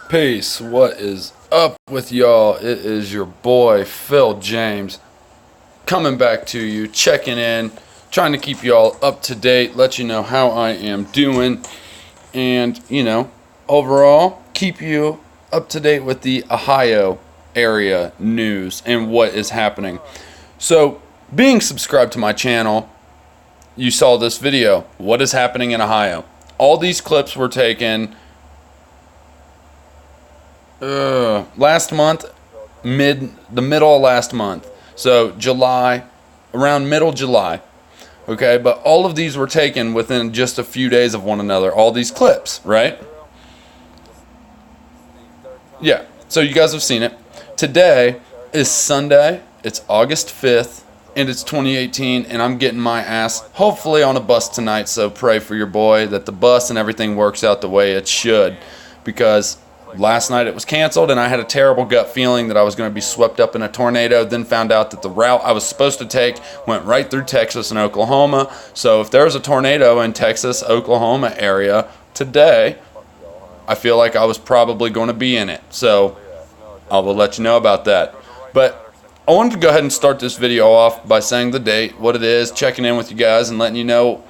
Peace. What is up with y'all? It is your boy Phil James coming back to you, checking in, trying to keep y'all up to date, let you know how I am doing, and overall keep you up to date with the Ohio area news and what is happening. So, being subscribed to my channel, you saw this video. What is happening in Ohio? All these clips were taken last month, the middle of last month. So July, around middle July. Okay, but all of these were taken within just a few days of one another. All these clips, right? Yeah, so you guys have seen it. Today is Sunday. It's August 5th, and it's 2018, and I'm getting my ass hopefully on a bus tonight, so pray for your boy that the bus and everything works out the way it should, because last night it was canceled, and I had a terrible gut feeling that I was going to be swept up in a tornado, then found out that the route I was supposed to take went right through Texas and Oklahoma. So if there's a tornado in Texas, Oklahoma area today, I feel like I was probably going to be in it. So I will let you know about that. But I wanted to go ahead and start this video off by saying the date, what it is, checking in with you guys, and letting you know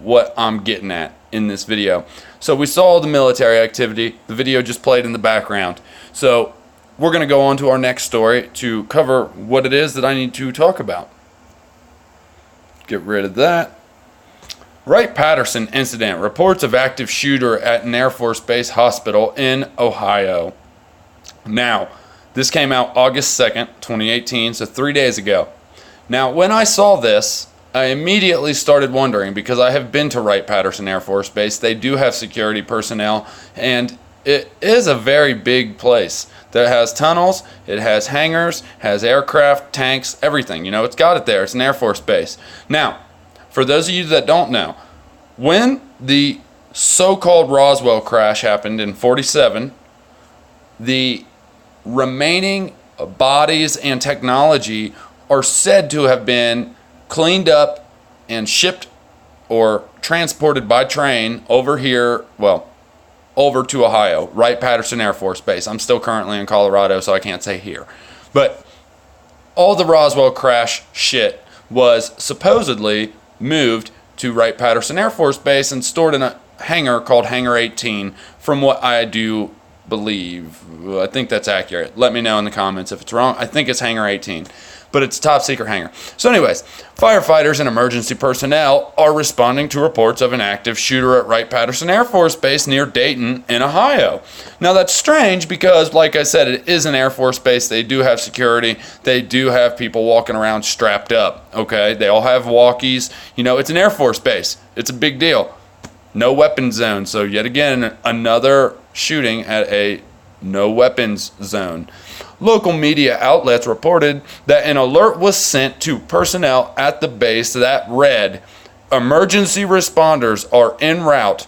what I'm getting at in this video. So we saw the military activity. The video just played in the background. So we're going to go on to our next story to cover what it is that I need to talk about. Get rid of that. Wright Patterson incident. Reports of active shooter at an Air Force Base hospital in Ohio. Now, this came out August 2nd, 2018, so 3 days ago. Now, when I saw this, I immediately started wondering, because I have been to Wright Patterson Air Force Base. They do have security personnel, and it is a very big place that has tunnels, it has hangars, has aircraft, tanks, everything. It's got it there. It's an Air Force Base. Now, for those of you that don't know, when the so-called Roswell crash happened in 47, the remaining bodies and technology are said to have been cleaned up and shipped or transported by train over here, over to Ohio, Wright Patterson Air Force Base. I'm still currently in Colorado, so I can't say here. But all the Roswell crash shit was supposedly moved to Wright Patterson Air Force Base and stored in a hangar called Hangar 18, from what I do believe. I think that's accurate. Let me know in the comments if it's wrong. I think it's Hangar 18. But it's a top secret hangar. So anyways, firefighters and emergency personnel are responding to reports of an active shooter at Wright Patterson Air Force Base near Dayton in Ohio. Now that's strange because, like I said, it is an Air Force Base. They do have security. They do have people walking around strapped up, okay? They all have walkies. It's an Air Force Base. It's a big deal. No weapons zone. So yet again, another shooting at a no weapons zone. Local media outlets reported that an alert was sent to personnel at the base that read, "Emergency responders are en route.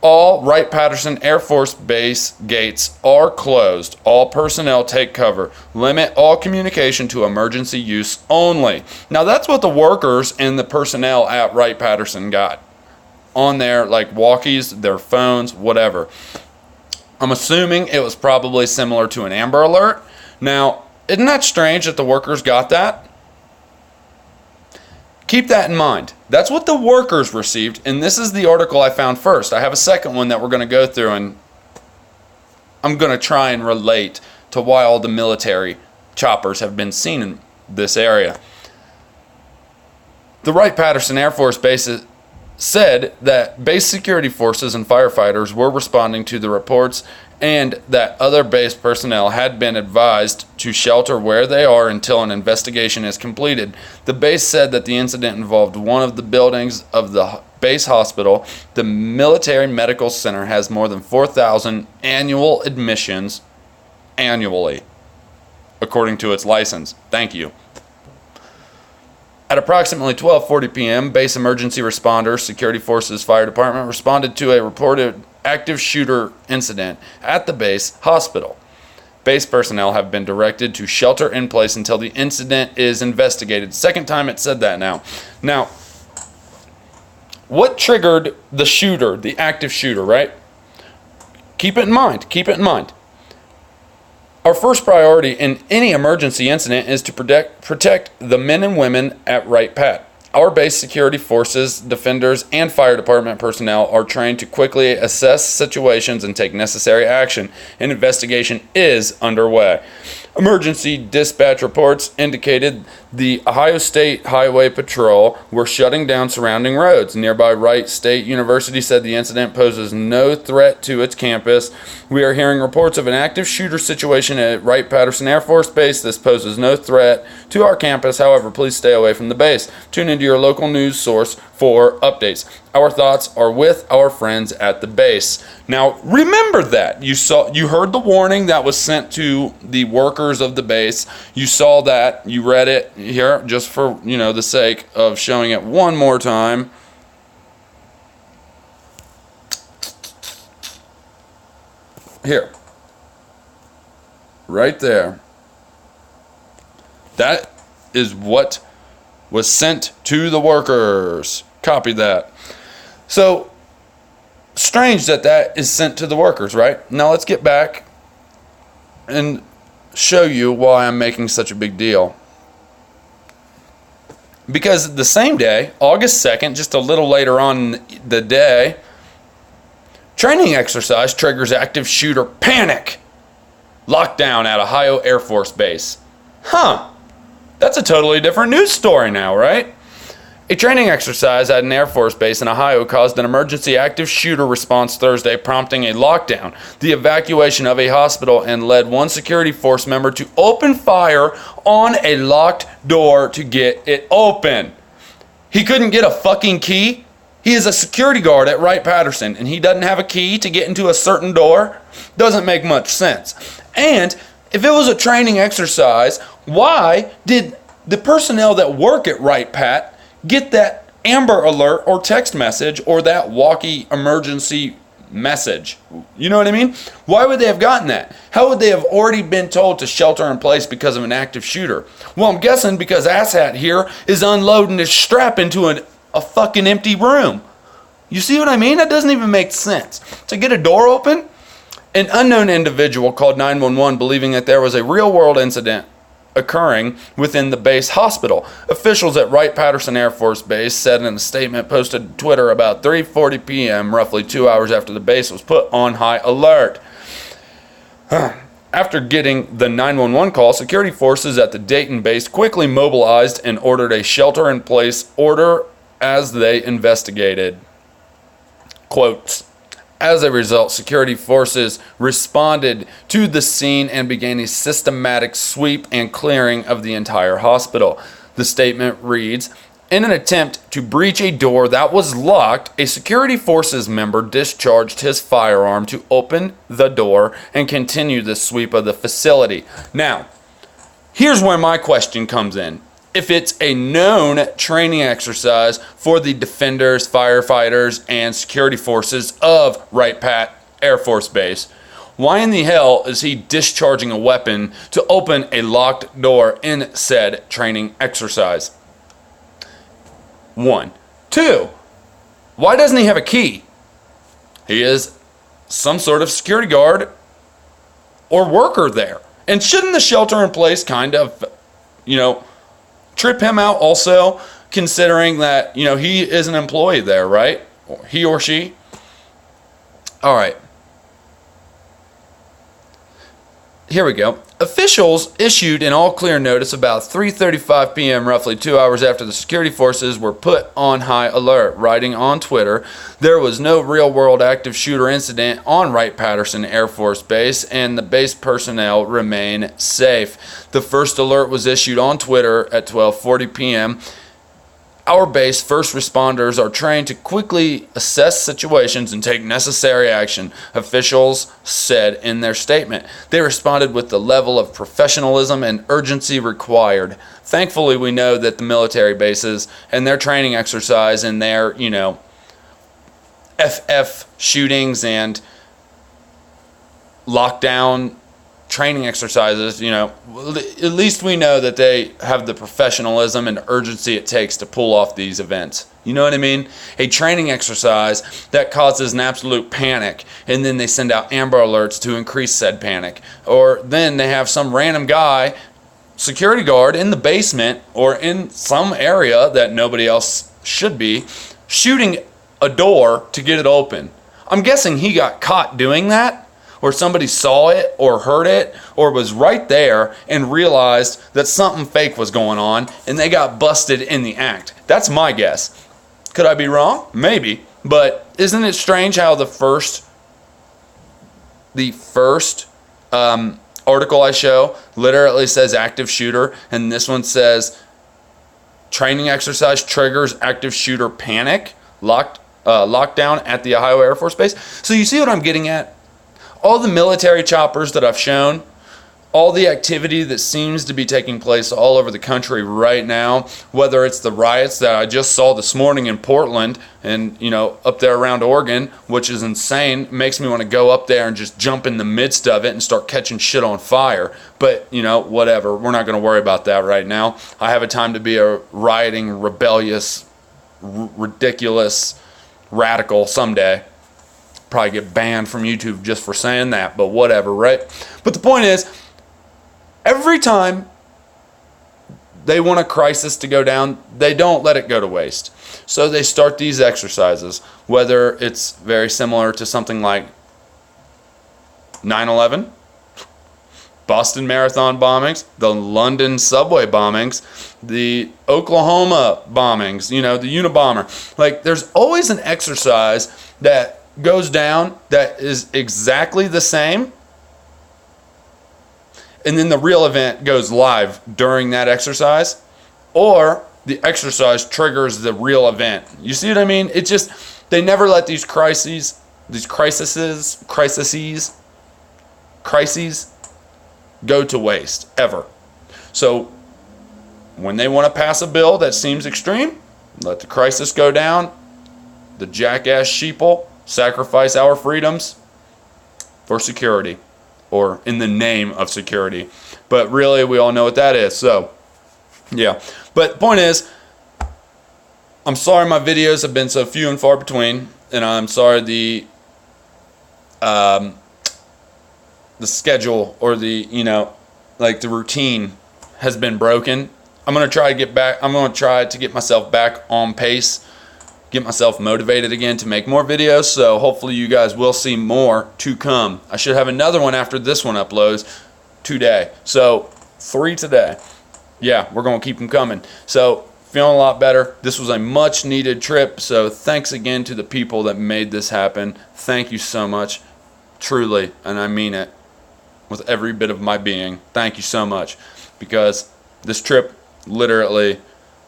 All Wright Patterson Air Force Base gates are closed. All personnel take cover. Limit all communication to emergency use only." Now that's what the workers and the personnel at Wright Patterson got on their walkies, their phones, whatever. I'm assuming it was probably similar to an Amber Alert. Now, isn't that strange that the workers got that? Keep that in mind. That's what the workers received, and this is the article I found first. I have a second one that we're going to go through, and I'm going to try and relate to why all the military choppers have been seen in this area. The Wright Patterson Air Force Base said that base security forces and firefighters were responding to the reports, and that other base personnel had been advised to shelter where they are until an investigation is completed. The base said that the incident involved one of the buildings of the base hospital. The Military Medical Center has more than 4,000 annual admissions annually, according to its license. Thank you. At approximately 12:40 p.m., base emergency responders, security forces, fire department responded to a reported active shooter incident at the base hospital. Base personnel have been directed to shelter in place until the incident is investigated. Second time it said that now. Now, what triggered the shooter, the active shooter, right? keep it in mind. Keep it in mind. Our first priority in any emergency incident is to protect the men and women at Wright Pat. Our base security forces, defenders, and fire department personnel are trained to quickly assess situations and take necessary action. An investigation is underway. Emergency dispatch reports indicated the Ohio State Highway Patrol were shutting down surrounding roads. Nearby Wright State University said the incident poses no threat to its campus. We are hearing reports of an active shooter situation at Wright Patterson Air Force Base. This poses no threat to our campus. However, please stay away from the base. Tune into your local news source for updates. Our thoughts are with our friends at the base. Now, remember that. You heard the warning that was sent to the workers of the base. You saw that. You read it here just for, the sake of showing it one more time. Here. Right there. That is what was sent to the workers. Copy that. So, strange that is sent to the workers, right? Now let's get back and show you why I'm making such a big deal. Because the same day, August 2nd, just a little later on in the day, training exercise triggers active shooter panic. Lockdown at Ohio Air Force Base. That's a totally different news story now, right? A training exercise at an Air Force base in Ohio caused an emergency active shooter response Thursday, prompting a lockdown, the evacuation of a hospital, and led one security force member to open fire on a locked door to get it open. He couldn't get a fucking key? He is a security guard at Wright Patterson, and he doesn't have a key to get into a certain door? Doesn't make much sense. And if it was a training exercise, why did the personnel that work at Wright Pat get that Amber Alert or text message or that walkie emergency message? You know what I mean? Why would they have gotten that? How would they have already been told to shelter in place because of an active shooter? Well, I'm guessing because asshat here is unloading his strap into a fucking empty room. You see what I mean? That doesn't even make sense. To get a door open, an unknown individual called 911 believing that there was a real-world incident occurring within the base hospital. Officials at Wright Patterson Air Force Base said in a statement posted to Twitter about 3:40 p.m., roughly 2 hours after the base was put on high alert. After getting the 911 call, security forces at the Dayton base quickly mobilized and ordered a shelter-in-place order as they investigated. Quotes. As a result, security forces responded to the scene and began a systematic sweep and clearing of the entire hospital. The statement reads, in an attempt to breach a door that was locked, a security forces member discharged his firearm to open the door and continue the sweep of the facility. Now, here's where my question comes in. If it's a known training exercise for the defenders, firefighters, and security forces of Wright Pat Air Force Base, why in the hell is he discharging a weapon to open a locked door in said training exercise? 1. 2. Why doesn't he have a key? He is some sort of security guard or worker there. And shouldn't the shelter in place kind of, trip him out also, considering that, he is an employee there, right? He or she. All right. Here we go. Officials issued an all-clear notice about 3:35 p.m., roughly 2 hours after the security forces were put on high alert. Writing on Twitter, there was no real-world active shooter incident on Wright-Patterson Air Force Base, and the base personnel remain safe. The first alert was issued on Twitter at 12:40 p.m. Our base first responders are trained to quickly assess situations and take necessary action, officials said in their statement. They responded with the level of professionalism and urgency required. Thankfully, we know that the military bases and their training exercise and their, FF shootings and lockdown training exercises, at least we know that they have the professionalism and urgency it takes to pull off these events. You know what I mean? A training exercise that causes an absolute panic, and then they send out Amber Alerts to increase said panic. Or then they have some random guy, security guard in the basement or in some area that nobody else should be, shooting a door to get it open. I'm guessing he got caught doing that, or somebody saw it or heard it or was right there and realized that something fake was going on and they got busted in the act. That's my guess. Could I be wrong? Maybe. But isn't it strange how the first article I show literally says active shooter, and this one says training exercise triggers active shooter panic, lockdown at the Ohio Air Force Base. So you see what I'm getting at? All the military choppers that I've shown, all the activity that seems to be taking place all over the country right now, whether it's the riots that I just saw this morning in Portland and, up there around Oregon, which is insane, makes me want to go up there and just jump in the midst of it and start catching shit on fire. But, whatever. We're not going to worry about that right now. I have a time to be a rioting, rebellious, ridiculous radical someday. Probably get banned from YouTube just for saying that, but whatever, right? But the point is, every time they want a crisis to go down, they don't let it go to waste. So they start these exercises, whether it's very similar to something like 9/11, Boston Marathon bombings, the London subway bombings, the Oklahoma bombings, the Unabomber. Like, there's always an exercise that goes down that is exactly the same, and then the real event goes live during that exercise, or the exercise triggers the real event. You see what I mean? It's just, they never let these crises go to waste, ever. So when they want to pass a bill that seems extreme, let the crisis go down. The jackass sheeple sacrifice our freedoms for security, or in the name of security. But really, we all know what that is. So, yeah. But the point is, I'm sorry my videos have been so few and far between, and I'm sorry the schedule or the the routine has been broken. I'm gonna try to get myself back on pace, get myself motivated again to make more videos. So hopefully you guys will see more to come. I should have another one after this one uploads today. So 3 today. Yeah, we're gonna keep them coming. So feeling a lot better. This was a much needed trip. So thanks again to the people that made this happen. Thank you so much, truly, and I mean it with every bit of my being. Thank you so much, because this trip literally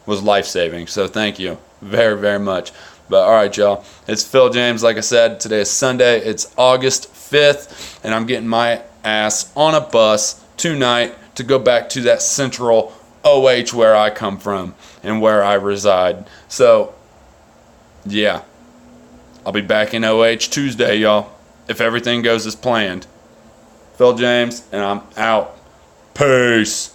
was life-saving. So thank you very, very much. But all right, y'all, it's Phil James. Like I said, today is Sunday. It's August 5th, and I'm getting my ass on a bus tonight to go back to that central OH where I come from and where I reside. So yeah, I'll be back in OH Tuesday, y'all, if everything goes as planned. Phil James, and I'm out. Peace.